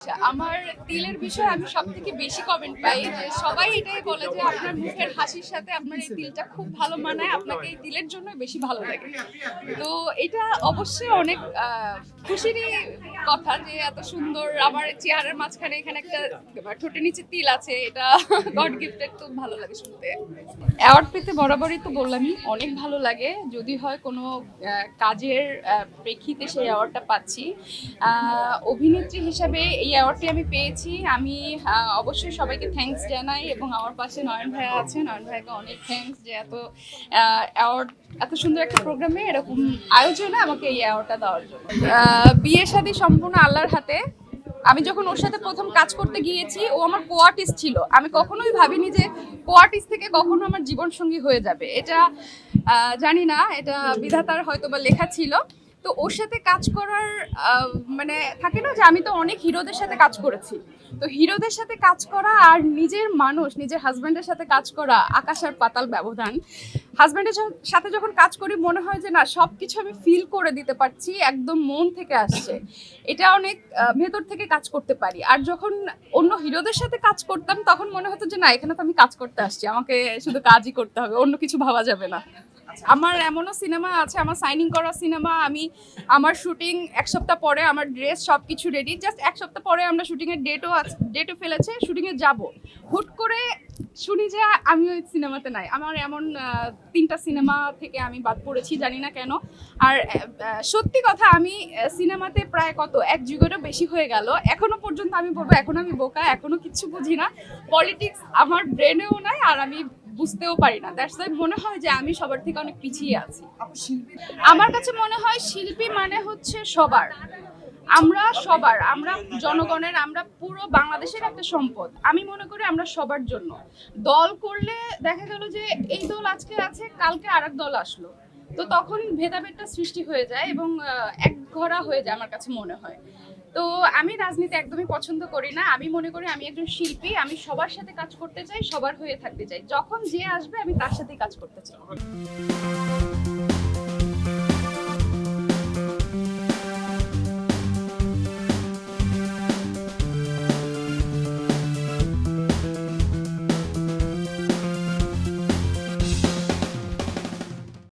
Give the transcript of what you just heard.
আমার তিলের বিষয়ে আমি সবথেকে বেশি কমেন্ট পাই যে সবাই এটাই বলে যে আপনার মুখের হাসির সাথে আপনার এই তিলটা খুব ভালো মানায়, আপনাকে এই তিলের জন্য বেশি ভালো লাগে। তো এটা অবশ্যই অনেক খুশিরই কথা যে এত সুন্দর আমার চেহারার মাঝখানে এখানে একটা ঠোঁটের নিচে তিল আছে, এটা গড গিফটেড, তো ভালো লাগে শুনতে। অ্যাওয়ার্ড পেতে বরাবরই তো বললামই অনেক ভালো লাগে, যদি হয় কোনো কাজের প্রেক্ষিতে সেই অ্যাওয়ার্ডটা পাচ্ছি। অভিনেত্রী হিসাবে এই অ্যাওয়ার্ডটি আমি পেয়েছি, আমি অবশ্যই সবাইকে থ্যাঙ্কস জানাই এবং আমার পাশে নয়ন ভাইয়া আছে, নয়ন ভাইকে অনেক থ্যাঙ্কস যে এত অ্যাওয়ার্ড, এত সুন্দর একটা প্রোগ্রামে এরকম আয়োজনে আমাকে এই অ্যাওয়ার্ডটা দেওয়ার জন্য। বিয়ে শাদী সম্পূর্ণ আল্লাহর হাতে। আমি যখন ওর সাথে প্রথম কাজ করতে গিয়েছি, ও আমার কো-আর্টিস্ট ছিল, আমি কখনোই ভাবিনি যে কো-আর্টিস্ট থেকে কখনো আমার জীবনসঙ্গী হয়ে যাবে। এটা জানি না, এটা বিধাতার হয়তো বা লেখা ছিল। তো ওর সাথে কাজ করার মানে থাকে না যে আমি তো অনেক হিরোদের সাথে কাজ করেছি, তো হিরোদের সাথে কাজ করা আর নিজের মানুষ, নিজের হাজব্যান্ডের সাথে কাজ করা আকাশ আর পাতাল ব্যবধান। হাজব্যান্ডের সাথে যখন কাজ করি মনে হয় যে না, সব কিছু আমি ফিল করে দিতে পারছি, একদম মন থেকে আসছে, এটা অনেক ভেতর থেকে কাজ করতে পারি। আর যখন অন্য হিরোদের সাথে কাজ করতাম তখন মনে হতো যে না, এখানে তো আমি কাজ করতে আসছি, আমাকে শুধু কাজই করতে হবে, অন্য কিছু ভাবা যাবে না। আমার এমনও সিনেমা আছে, আমার সাইনিং করা সিনেমা, আমি আমার শুটিং এক সপ্তাহ পরে, আমার ড্রেস সব কিছু রেডি, জাস্ট এক সপ্তাহ পরে আমরা শুটিংয়ের ডেটও ফেলেছে, শুটিংয়ে যাব, হুট করে শুনি যে আমি ওই সিনেমাতে নাই। আমার এমন 3টা সিনেমা থেকে আমি বাদ পড়েছি, জানি না কেন। আর সত্যি কথা, আমি সিনেমাতে প্রায় এক যুগেরও বেশি হয়ে গেল, এখনো পর্যন্ত আমি বলবো এখনো আমি বোকা, এখনো কিচ্ছু বুঝি না, পলিটিক্স আমার ব্রেনেও নাই, আর আমি বুঝতেও পারি না। দ্যাটস ওয়াই মনে হয় যে আমি সবার থেকে অনেক পিছিয়ে আছি। আমার কাছে মনে হয় শিল্পী মানে হচ্ছে সবার, আমরা জনগণের, আমরা পুরো বাংলাদেশের একটা সম্পদ। আমি মনে করি আমরা সবার জন্য। দল করলে দেখা গেল যে এই দল আজকে আছে, কালকে আরেক দল আসলো, তো তখন ভেদাভেদটা সৃষ্টি হয়ে যায় এবং একঘরা হয়ে যায় আমার কাছে মনে হয়। তো আমি রাজনীতি একদমই পছন্দ করি না। আমি মনে করি আমি একজন শিল্পী, আমি সবার সাথে কাজ করতে চাই, সবার হয়ে থাকতে চাই, যখন যে আসবে আমি তার সাথেই কাজ করতে চাই।